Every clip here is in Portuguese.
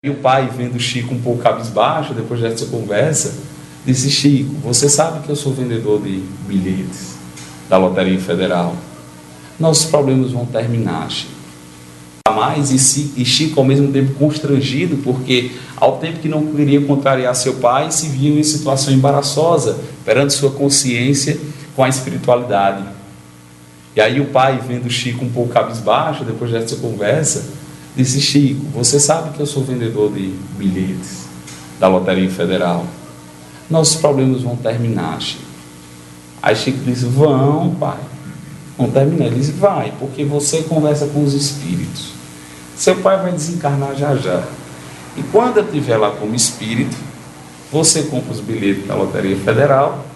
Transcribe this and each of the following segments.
E o pai, vendo o Chico um pouco cabisbaixo, depois dessa conversa, disse: Chico, você sabe que eu sou vendedor de bilhetes da Loteria Federal. Nossos problemas vão terminar, Chico. Mais e Chico ao mesmo tempo constrangido, porque ao tempo que não queria contrariar seu pai, se viu em situação embaraçosa perante sua consciência com a espiritualidade. E aí o pai, vendo o Chico um pouco cabisbaixo, depois dessa conversa, disse: Chico, você sabe que eu sou vendedor de bilhetes da Loteria Federal. Nossos problemas vão terminar, Chico. Aí Chico disse: vão, pai, vão terminar. Ele disse: vai, porque você conversa com os espíritos. Seu pai vai desencarnar já já. E quando eu estiver lá como espírito, você compra os bilhetes da Loteria Federal,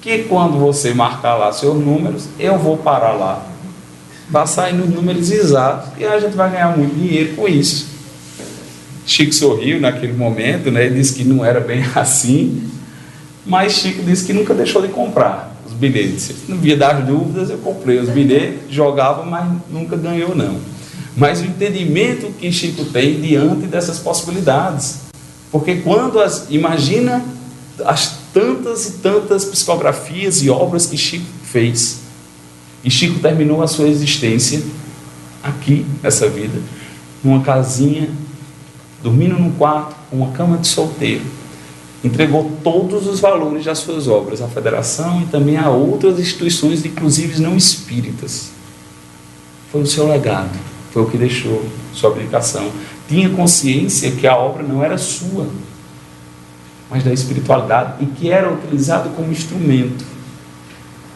que quando você marcar lá seus números, eu vou parar lá, vai sair nos números exatos e a gente vai ganhar muito dinheiro com isso. Chico sorriu naquele momento, né? Ele disse que não era bem assim, mas Chico disse que nunca deixou de comprar os bilhetes. No via das dúvidas, eu comprei os bilhetes, jogava, mas nunca ganhou não. Mas o entendimento que Chico tem diante dessas possibilidades, porque quando imagina as tantas e tantas psicografias e obras que Chico fez, e Chico terminou a sua existência aqui, nessa vida, numa casinha, dormindo num quarto, com uma cama de solteiro. Entregou todos os valores das suas obras à Federação e também a outras instituições, inclusive não espíritas. Foi o seu legado, foi o que deixou, sua abdicação. Tinha consciência que a obra não era sua, mas da espiritualidade, e que era utilizado como instrumento.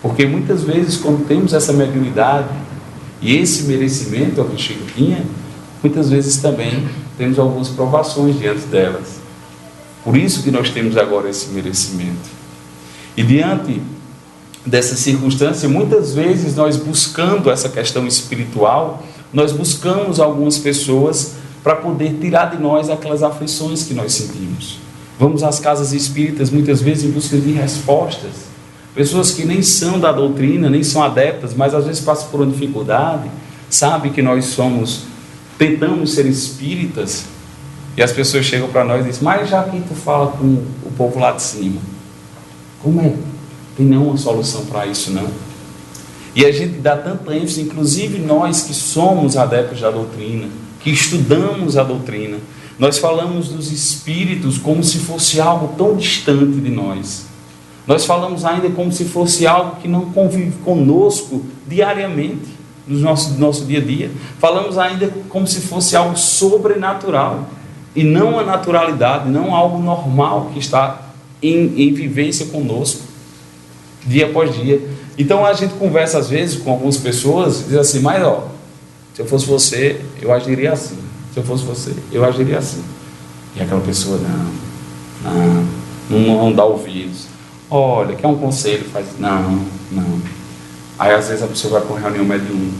Porque muitas vezes, quando temos essa mediunidade e esse merecimento que o Chico tinha, muitas vezes também temos algumas provações diante delas. Por isso que nós temos agora esse merecimento. E diante dessa circunstância, muitas vezes nós buscando essa questão espiritual, nós buscamos algumas pessoas para poder tirar de nós aquelas aflições que nós sentimos. Vamos às casas espíritas muitas vezes em busca de respostas. Pessoas que nem são da doutrina, nem são adeptas, mas às vezes passam por uma dificuldade, sabem que nós tentamos ser espíritas, e as pessoas chegam para nós e dizem: mas já que tu fala com o povo lá de cima, como é? Tem nenhuma solução para isso, não? E a gente dá tanta ênfase, inclusive nós que somos adeptos da doutrina, que estudamos a doutrina, nós falamos dos espíritos como se fosse algo tão distante de nós. Nós falamos ainda como se fosse algo que não convive conosco diariamente, no nosso dia a dia. Falamos ainda como se fosse algo sobrenatural, e não a naturalidade, não algo normal que está em vivência conosco, dia após dia. Então a gente conversa às vezes com algumas pessoas e diz assim: mas se eu fosse você, eu agiria assim. Se eu fosse você, eu agiria assim. E aquela pessoa: não dá ouvidos. Olha, quer um conselho? Faz: não. Aí às vezes a pessoa vai para uma reunião mediúnica,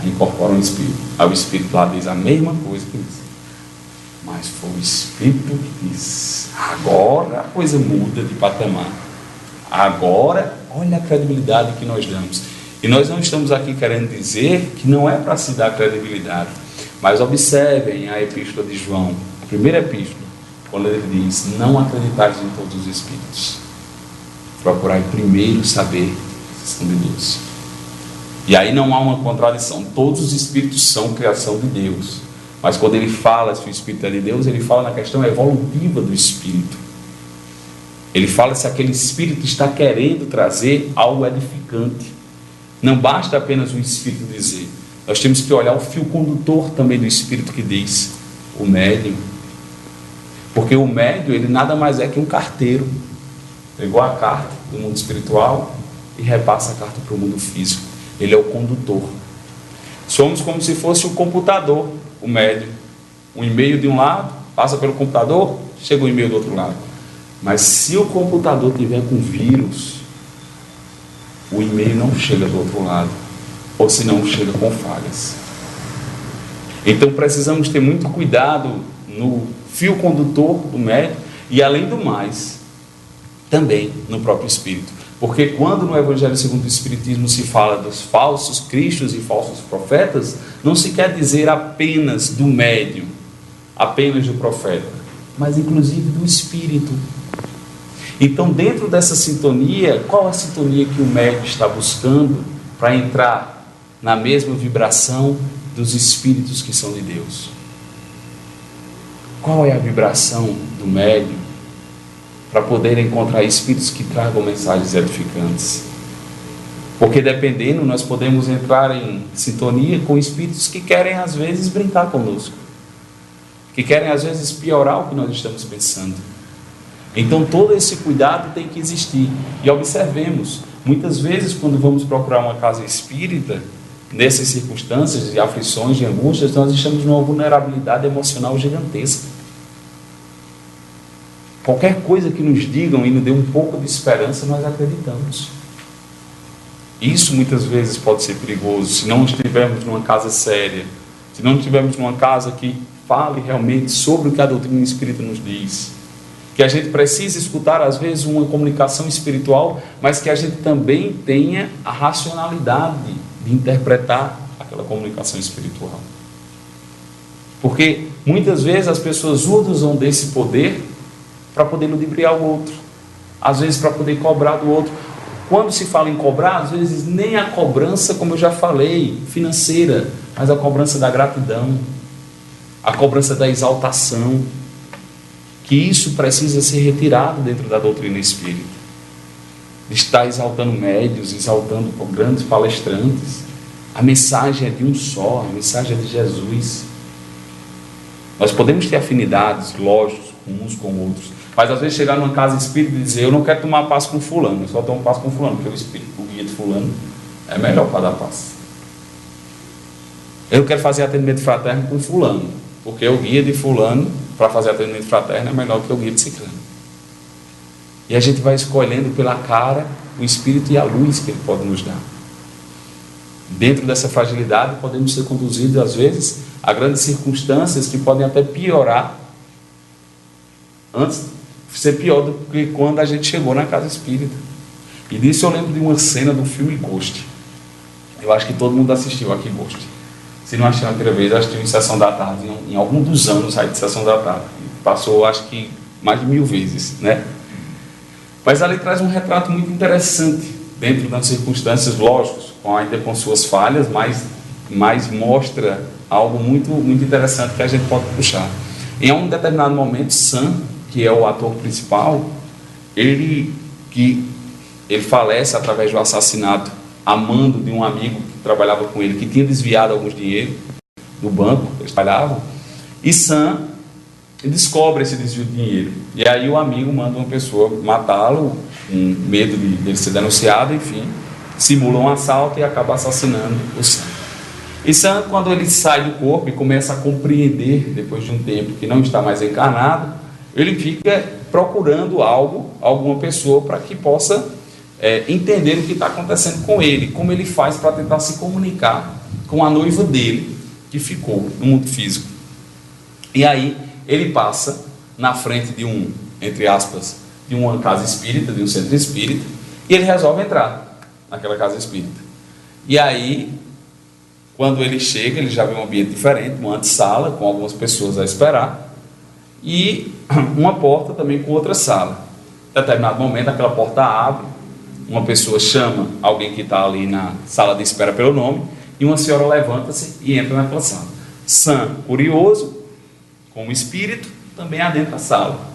aí incorpora um espírito. Aí o espírito lá diz a mesma coisa que diz, mas foi o espírito que diz. Agora a coisa muda de patamar. Agora, olha a credibilidade que nós damos. E nós não estamos aqui querendo dizer que não é para se dar credibilidade, mas observem a epístola de João, a primeira epístola, quando ele diz: não acreditais em todos os espíritos, procurai primeiro saber se são de Deus. E aí não há uma contradição, todos os espíritos são criação de Deus, mas quando ele fala se o espírito é de Deus, ele fala na questão evolutiva do espírito. Ele fala se aquele espírito está querendo trazer algo edificante. Não basta apenas o espírito dizer, nós temos que olhar o fio condutor também do espírito que diz, o médium. Porque o médium, ele nada mais é que um carteiro. Pegou a carta do mundo espiritual e repassa a carta para o mundo físico. Ele é o condutor. Somos como se fosse um computador, o médium. Um e-mail de um lado, passa pelo computador, chega o e-mail do outro lado. Mas se o computador tiver com vírus, o e-mail não chega do outro lado, ou se não chega com falhas. Então precisamos ter muito cuidado no fio condutor do médium e, além do mais, também no próprio espírito. Porque quando no Evangelho segundo o Espiritismo se fala dos falsos cristos e falsos profetas, não se quer dizer apenas do médium, apenas do profeta, mas inclusive do espírito. Então, dentro dessa sintonia, qual a sintonia que o médium está buscando para entrar na mesma vibração dos espíritos que são de Deus? Qual é a vibração do médium para poder encontrar espíritos que tragam mensagens edificantes? Porque dependendo, nós podemos entrar em sintonia com espíritos que querem às vezes brincar conosco, que querem às vezes piorar o que nós estamos pensando. Então todo esse cuidado tem que existir. E observemos, muitas vezes quando vamos procurar uma casa espírita, nessas circunstâncias de aflições, de angústias, nós estamos numa vulnerabilidade emocional gigantesca. Qualquer coisa que nos digam e nos dê um pouco de esperança, nós acreditamos. Isso muitas vezes pode ser perigoso, se não estivermos numa casa séria, se não estivermos numa casa que fale realmente sobre o que a doutrina espírita nos diz. Que a gente precisa escutar às vezes uma comunicação espiritual, mas que a gente também tenha a racionalidade de interpretar aquela comunicação espiritual. Porque muitas vezes as pessoas usam desse poder para poder ludibriar o outro, às vezes para poder cobrar do outro. Quando se fala em cobrar, às vezes nem a cobrança, como eu já falei, financeira, mas a cobrança da gratidão, a cobrança da exaltação, que isso precisa ser retirado dentro da doutrina espírita. Está exaltando médios, exaltando grandes palestrantes. A mensagem é de um só, a mensagem é de Jesus. Nós podemos ter afinidades, lógicos, uns com outros, mas às vezes chegar numa casa espírita e dizer: eu não quero tomar passe com fulano, eu só tomo passe com fulano, porque o espírito, o guia de fulano é melhor para dar passe. Eu não quero fazer atendimento fraterno com fulano, porque o guia de fulano, para fazer atendimento fraterno, é melhor que o guia de ciclano. E a gente vai escolhendo pela cara o espírito e a luz que ele pode nos dar. Dentro dessa fragilidade, podemos ser conduzidos, às vezes, a grandes circunstâncias que podem até piorar, antes de ser pior do que quando a gente chegou na casa espírita. E disso eu lembro de uma cena do filme Ghost. Eu acho que todo mundo assistiu aqui Ghost. Se não assistiu na primeira vez, assistiu em Sessão da Tarde, em algum dos anos aí de Sessão da Tarde. Passou, acho que, mais de 1000 vezes, né? Mas ali traz um retrato muito interessante, dentro das circunstâncias, lógicas, ainda com suas falhas, mas mostra algo muito, muito interessante que a gente pode puxar. Em um determinado momento, Sam, que é o ator principal, ele falece através do assassinato a mando de um amigo que trabalhava com ele, que tinha desviado alguns dinheiro do banco que eles trabalhavam, e Sam descobre esse desvio de dinheiro, e aí o amigo manda uma pessoa matá-lo, com medo de ele ser denunciado, enfim, simula um assalto e acaba assassinando o Sam. E Sam, quando ele sai do corpo e começa a compreender, depois de um tempo que não está mais encarnado, ele fica procurando alguma pessoa para que possa entender o que está acontecendo com ele, como ele faz para tentar se comunicar com a noiva dele, que ficou no mundo físico. E aí ele passa na frente de entre aspas, de uma casa espírita, de um centro espírita, e ele resolve entrar naquela casa espírita. E aí, quando ele chega, ele já vê um ambiente diferente, uma antessala com algumas pessoas a esperar, e uma porta também com outra sala. Em determinado momento, aquela porta abre, uma pessoa chama alguém que está ali na sala de espera pelo nome, e uma senhora levanta-se e entra naquela sala. Sam, curioso, como espírito, também adentra a sala.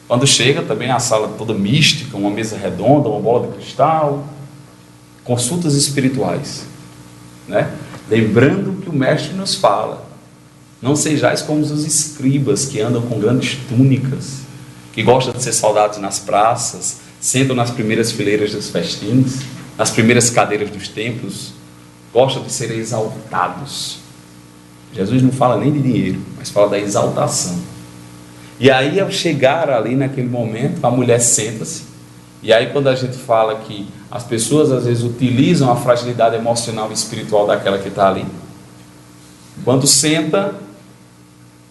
Quando chega, também a sala toda mística, uma mesa redonda, uma bola de cristal, consultas espirituais, né? Lembrando que o mestre nos fala: não sejais como os escribas que andam com grandes túnicas, que gostam de ser saudados nas praças, sentam nas primeiras fileiras dos festins, nas primeiras cadeiras dos templos, gostam de ser exaltados. Jesus não fala nem de dinheiro, mas fala da exaltação. E aí, ao chegar ali naquele momento, a mulher senta-se. E aí, quando a gente fala que as pessoas às vezes utilizam a fragilidade emocional e espiritual daquela que está ali, quando senta,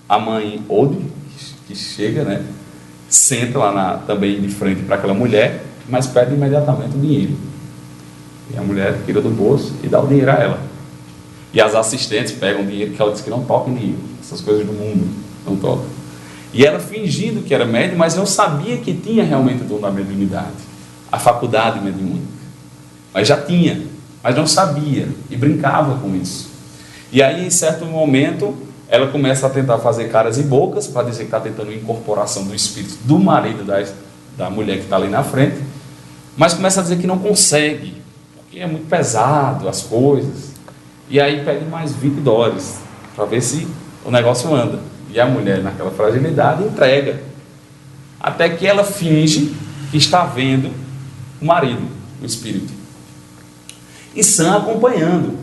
a mãe Ode, que chega, né, senta lá também de frente para aquela mulher, mas pede imediatamente o dinheiro. E a mulher tira do bolso e dá o dinheiro a ela. E as assistentes pegam o dinheiro, que ela diz que não toca em dinheiro, essas coisas do mundo. não toca. E ela fingindo que era médium, mas não sabia que tinha realmente o dom da mediunidade, a faculdade mediúnica. Mas já tinha, mas não sabia, e brincava com isso. E aí, em certo momento, ela começa a tentar fazer caras e bocas, para dizer que está tentando incorporação do espírito do marido da mulher que está ali na frente, mas começa a dizer que não consegue, porque é muito pesado as coisas. E aí pede mais $20, para ver se o negócio anda. E a mulher, naquela fragilidade, entrega. Até que ela finge que está vendo o marido, o espírito. E Sam acompanhando.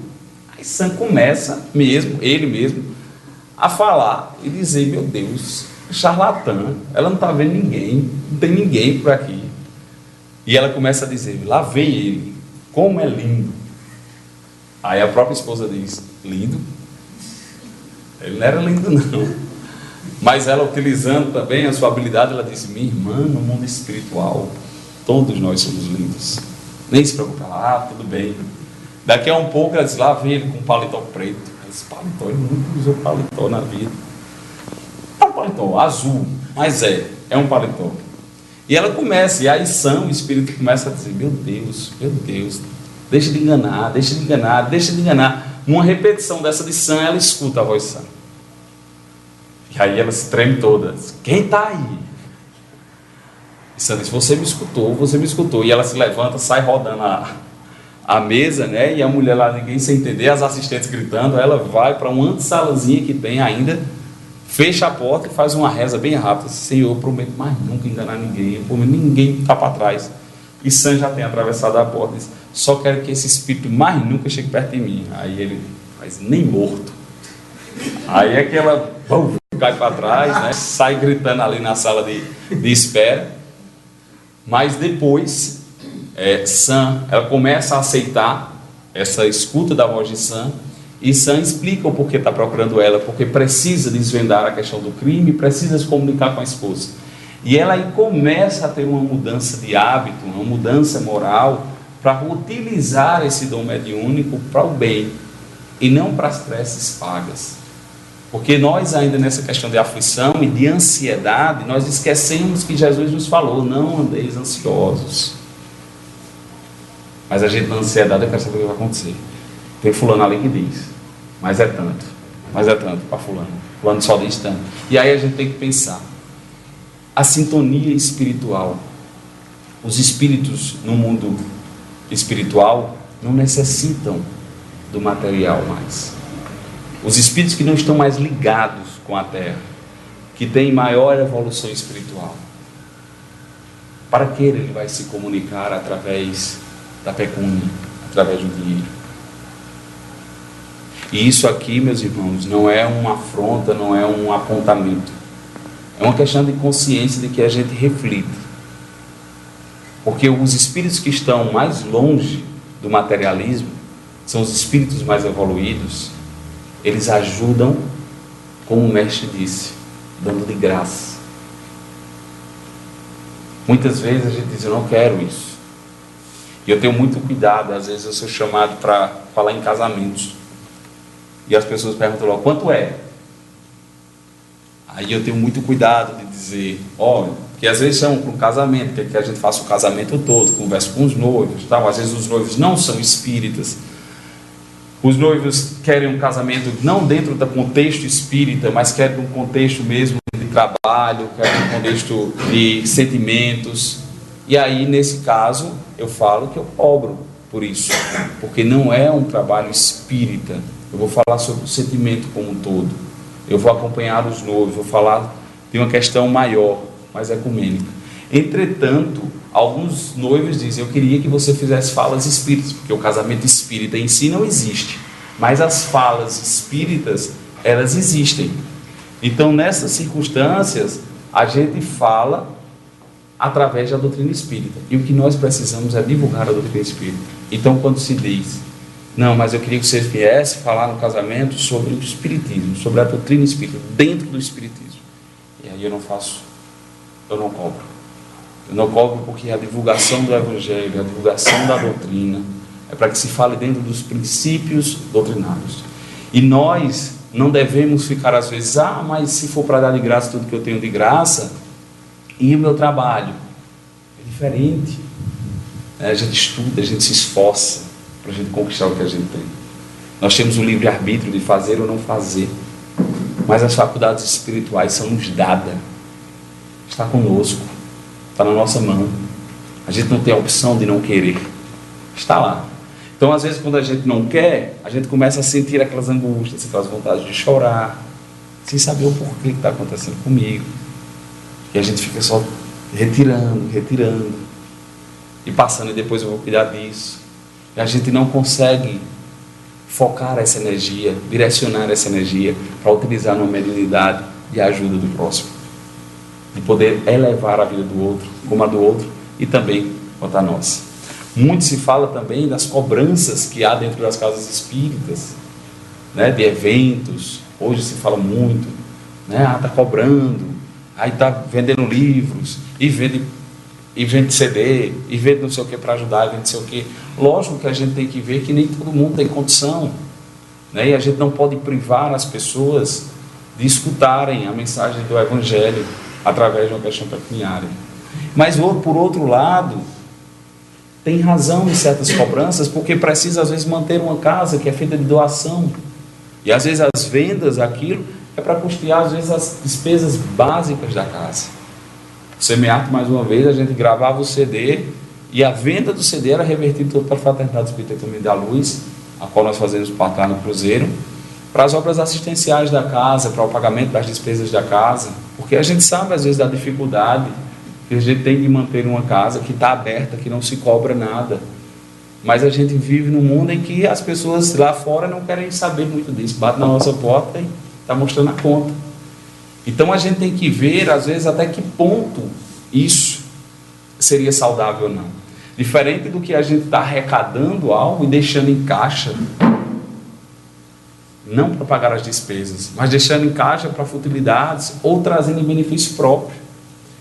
Aí Sam começa ele mesmo, a falar e dizer: meu Deus, charlatã, ela não está vendo ninguém, não tem ninguém por aqui. E ela começa a dizer: lá vem ele, como é lindo. Aí a própria esposa diz: lindo? Ele não era lindo não. Mas ela, utilizando também a sua habilidade, ela disse: minha irmã, no mundo espiritual todos nós somos lindos, nem se preocupe. Tudo bem. Daqui a um pouco ela diz: lá vem ele com um paletó preto. Esse paletó, ele nunca usou paletó na vida. É um paletó azul, mas é um paletó. E ela começa, e aí Sam, o espírito, começa a dizer: meu Deus, deixa de enganar, deixa de enganar, deixa de enganar. Uma repetição dessa de Sam, ela escuta a voz de Sam. E aí ela se treme toda: quem está aí? E Sam diz: você me escutou. E ela se levanta, sai rodando a mesa, né? E a mulher lá, ninguém sem entender, as assistentes gritando. Ela vai para uma antessalazinha que tem ainda, fecha a porta e faz uma reza bem rápida: Senhor, eu prometo mais nunca enganar ninguém, eu prometo ninguém está para trás. E Sam já tem atravessado a porta e diz: só quero que esse espírito mais nunca chegue perto de mim. Aí ele faz: nem morto. Aí é que ela cai para trás, né? Sai gritando ali na sala de espera. Mas depois Sam, ela começa a aceitar essa escuta da voz de Sam, e Sam explica o porquê está procurando ela, porque precisa desvendar a questão do crime, precisa se comunicar com a esposa. E ela aí começa a ter uma mudança de hábito, uma mudança moral, para utilizar esse dom mediúnico para o bem, e não para as preces pagas. Porque nós ainda nessa questão de aflição e de ansiedade, nós esquecemos que Jesus nos falou: não andeis ansiosos. Mas a gente na ansiedade, eu quero saber o que vai acontecer. Tem fulano ali que diz: mas é tanto para fulano só diz tanto. E aí a gente tem que pensar: a sintonia espiritual, os espíritos no mundo espiritual não necessitam do material mais. Os espíritos que não estão mais ligados com a terra, que têm maior evolução espiritual, para que ele vai se comunicar através da pecúnia, através do dinheiro? E isso aqui, meus irmãos, não é uma afronta, não é um apontamento. É uma questão de consciência, de que a gente reflita. Porque os espíritos que estão mais longe do materialismo são os espíritos mais evoluídos. Eles ajudam, como o mestre disse, dando de graça. Muitas vezes a gente diz: eu não quero isso. E eu tenho muito cuidado. Às vezes eu sou chamado para falar em casamentos, e as pessoas perguntam logo: quanto é? Aí eu tenho muito cuidado de dizer: olha, que às vezes chamam para um casamento, quer que a gente faça o casamento todo, converse com os noivos, tal. Às vezes os noivos não são espíritas. Os noivos querem um casamento não dentro do contexto espírita, mas querem um contexto mesmo de trabalho, querem um contexto de sentimentos. E aí, nesse caso, eu falo que eu cobro por isso, porque não é um trabalho espírita. Eu vou falar sobre o sentimento como um todo. Eu vou acompanhar os noivos, vou falar de uma questão maior, mais ecumênica. Entretanto, alguns noivos dizem: eu queria que você fizesse falas espíritas, porque o casamento espírita em si não existe, mas as falas espíritas, elas existem. Então, nessas circunstâncias, a gente fala através da doutrina espírita, e o que nós precisamos é divulgar a doutrina espírita. Então, quando se diz: não, mas eu queria que você viesse falar no casamento sobre o espiritismo, sobre a doutrina espírita, dentro do espiritismo, e aí eu não cobro. Eu não cobro, porque a divulgação do Evangelho, a divulgação da doutrina, é para que se fale dentro dos princípios doutrinários. E nós não devemos ficar às vezes, mas se for para dar de graça tudo que eu tenho de graça, e o meu trabalho? É diferente. A gente estuda, a gente se esforça para a gente conquistar o que a gente tem. Nós temos o livre-arbítrio de fazer ou não fazer, mas as faculdades espirituais são nos dadas. Está conosco, está na nossa mão. A gente não tem a opção de não querer. Está lá. Então, às vezes, quando a gente não quer, a gente começa a sentir aquelas angústias, aquelas vontades de chorar, sem saber o porquê que está acontecendo comigo. E a gente fica só retirando, e passando, e depois eu vou cuidar disso. E a gente não consegue focar essa energia, direcionar essa energia para utilizar numa mediunidade de ajuda do próximo, de poder elevar a vida do outro, como a do outro, e também quanto a nós. Muito se fala também das cobranças que há dentro das casas espíritas, né, de eventos. Hoje se fala muito, né, está cobrando, aí está vendendo livros, e vende CD, e vende não sei o que para ajudar, e vende não sei o que. Lógico que a gente tem que ver que nem todo mundo tem condição, né, e a gente não pode privar as pessoas de escutarem a mensagem do Evangelho através de uma questão pecuniária. Mas, por outro lado, tem razão em certas cobranças, porque precisa às vezes manter uma casa que é feita de doação, e às vezes as vendas daquilo é para custear às vezes as despesas básicas da casa. O Semearte, mais uma vez, a gente gravava o CD, e a venda do CD era revertida toda para a Fraternidade Espírita Caminho da Luz, a qual nós fazemos parte lá no Cruzeiro, para as obras assistenciais da casa, para o pagamento das despesas da casa, porque a gente sabe às vezes da dificuldade que a gente tem de manter uma casa que está aberta, que não se cobra nada. Mas a gente vive num mundo em que as pessoas lá fora não querem saber muito disso. Bate na nossa porta e está mostrando a conta. Então a gente tem que ver, às vezes, até que ponto isso seria saudável ou não. Diferente do que a gente está arrecadando algo e deixando em caixa, não para pagar as despesas, mas deixando em caixa para futilidades ou trazendo em benefício próprio.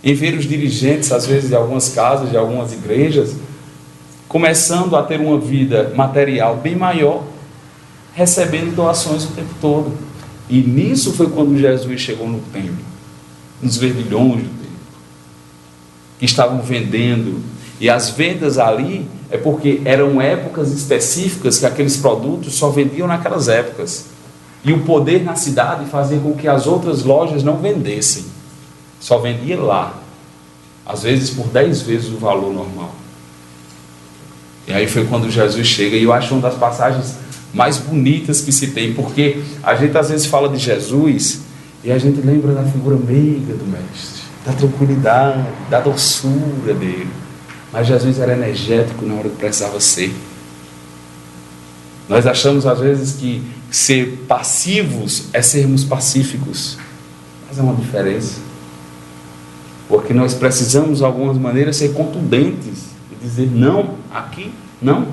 Em ver os dirigentes, às vezes, de algumas casas, de algumas igrejas, começando a ter uma vida material bem maior, recebendo doações o tempo todo. E nisso foi quando Jesus chegou no templo, nos verbilhões do templo, que estavam vendendo. E as vendas ali é porque eram épocas específicas que aqueles produtos só vendiam naquelas épocas. E o poder na cidade fazia com que as outras lojas não vendessem. Só vendia lá, às vezes por 10 vezes o valor normal. E aí foi quando Jesus chega, e eu acho uma das passagens mais bonitas que se tem, porque a gente às vezes fala de Jesus e a gente lembra da figura meiga do Mestre, da tranquilidade, da doçura dele, mas Jesus era energético na hora que precisava ser. Nós achamos às vezes que ser passivos é sermos pacíficos, mas é uma diferença. Porque nós precisamos, de algumas maneiras, ser contundentes e dizer não, aqui não.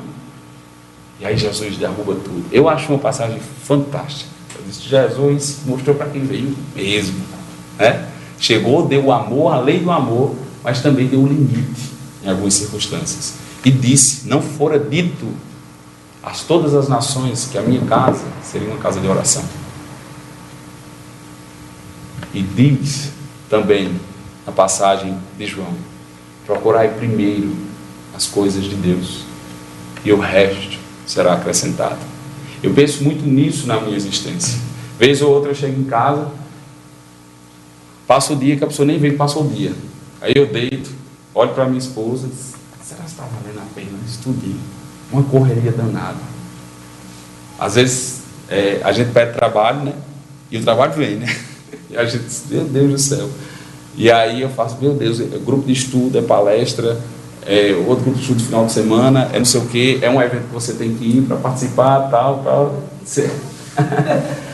E aí Jesus derruba tudo. Eu acho uma passagem fantástica. Jesus mostrou para quem veio mesmo, né? Chegou, deu o amor, a lei do amor, mas também deu o limite em algumas circunstâncias. E disse: não fora dito a todas as nações que a minha casa seria uma casa de oração. E diz também na passagem de João: procurai primeiro as coisas de Deus, e o resto será acrescentado. Eu penso muito nisso na minha existência. Vez ou outra eu chego em casa, passo o dia, que a pessoa nem vê que passou o dia. Aí eu deito, olho para minha esposa e digo: será que está valendo a pena isso tudo? Uma correria danada. Às vezes a gente pede trabalho, né? E o trabalho vem, né? E a gente diz: meu Deus do céu. E aí eu faço: meu Deus, é grupo de estudo, é palestra, outro grupo de estudo no final de semana, é não sei o que, é um evento que você tem que ir para participar, tal.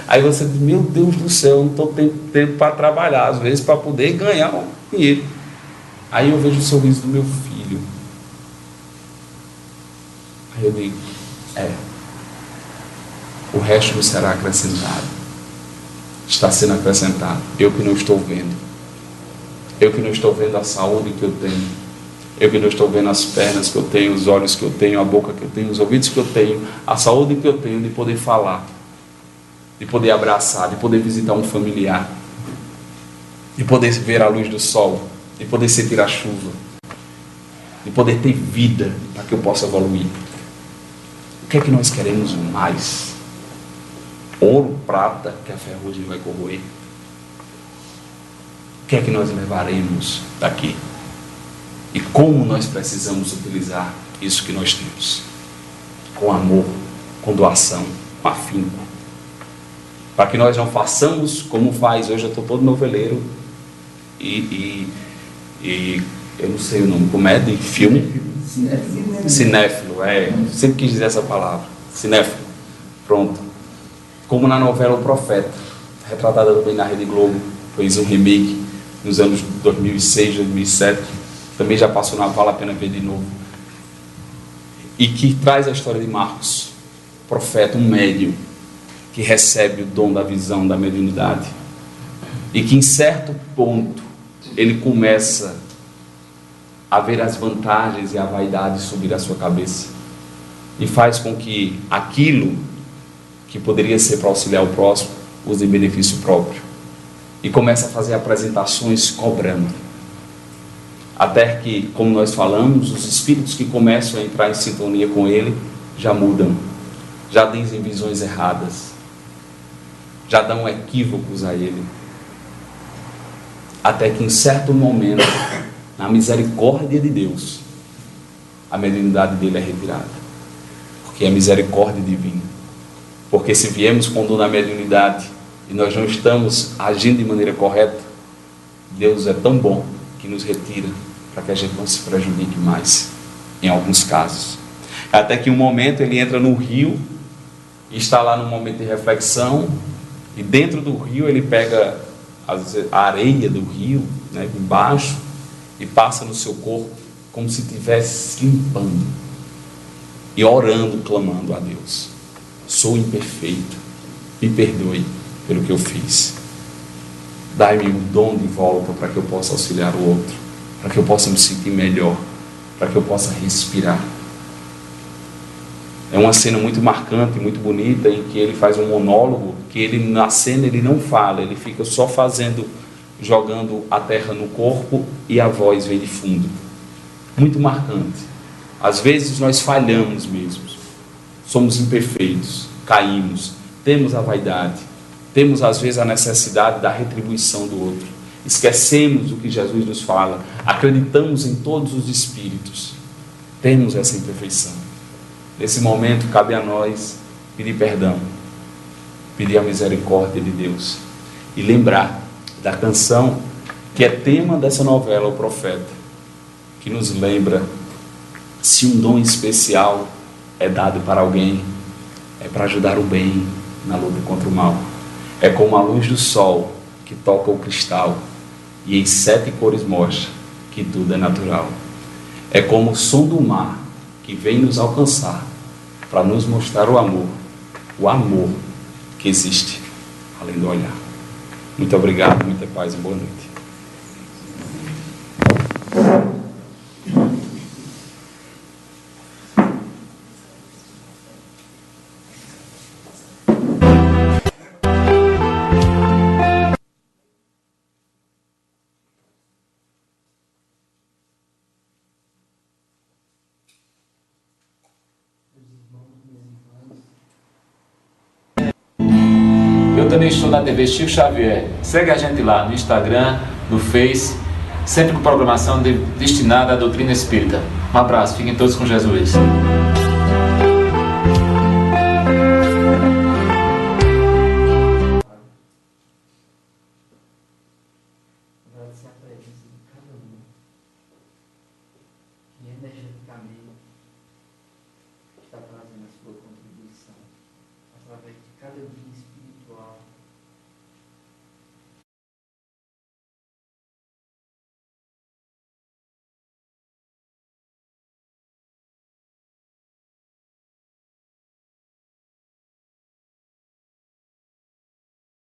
Aí você diz: meu Deus do céu, eu não estou tendo tempo para trabalhar, às vezes, para poder ganhar um dinheiro. Aí eu vejo o sorriso do meu filho. Aí eu digo: o resto me será acrescentado. Está sendo acrescentado. Eu que não estou vendo. Eu que não estou vendo a saúde que eu tenho. Eu que não estou vendo as pernas que eu tenho, os olhos que eu tenho, a boca que eu tenho, os ouvidos que eu tenho, a saúde que eu tenho de poder falar. de poder abraçar, de poder visitar um familiar, de poder ver a luz do sol, de poder sentir a chuva, de poder ter vida para que eu possa evoluir. O que é que nós queremos mais? Ouro, prata, que a ferrugem vai corroer. O que é que nós levaremos daqui? E como nós precisamos utilizar isso que nós temos? Com amor, com doação, com afinco. Para que nós não façamos como faz. Hoje eu estou todo noveleiro e eu não sei o nome, como é de filme? Cinéfilo, sempre quis dizer essa palavra. Cinéfilo, pronto. Como na novela O Profeta, retratada também na Rede Globo, fez um remake nos anos 2006, 2007, também já passou na Vale a Pena Ver de novo, e que traz a história de Marcos, profeta, um médium, que recebe o dom da visão, da mediunidade, e que em certo ponto ele começa a ver as vantagens e a vaidade subir à sua cabeça, e faz com que aquilo que poderia ser para auxiliar o próximo use em benefício próprio, e começa a fazer apresentações cobrando, até que, como nós falamos, os espíritos que começam a entrar em sintonia com ele já mudam, já dizem visões erradas, já dão equívocos a ele, até que em certo momento, na misericórdia de Deus, a mediunidade dele é retirada, porque é misericórdia divina. Porque se viemos com o dom da mediunidade e nós não estamos agindo de maneira correta, Deus é tão bom que nos retira para que a gente não se prejudique mais, em alguns casos. Até que um momento ele entra no rio e está lá num momento de reflexão, e dentro do rio ele pega a areia do rio, né, embaixo, e passa no seu corpo como se estivesse se limpando e orando, clamando a Deus: sou imperfeito, me perdoe pelo que eu fiz, dai-me o dom de volta para que eu possa auxiliar o outro, para que eu possa me sentir melhor, para que eu possa respirar. É uma cena muito marcante, muito bonita, em que ele faz um monólogo, que ele na cena ele não fala, ele fica só jogando a terra no corpo, e a voz vem de fundo. Muito marcante. Às vezes nós falhamos mesmo, somos imperfeitos, caímos, temos a vaidade, temos às vezes a necessidade da retribuição do outro, esquecemos o que Jesus nos fala, acreditamos em todos os espíritos, temos essa imperfeição. Nesse momento cabe a nós pedir perdão, pedir a misericórdia de Deus e lembrar da canção que é tema dessa novela, O Profeta, que nos lembra: se um dom especial é dado para alguém, é para ajudar o bem na luta contra o mal. É como a luz do sol que toca o cristal e em 7 cores mostra que tudo é natural. É como o som do mar que vem nos alcançar para nos mostrar o amor que existe além do olhar. Muito obrigado, muita paz e boa noite. Eu também estou na TV Chico Xavier. Segue a gente lá no Instagram, no Face, sempre com programação destinada à doutrina espírita. Um abraço, fiquem todos com Jesus.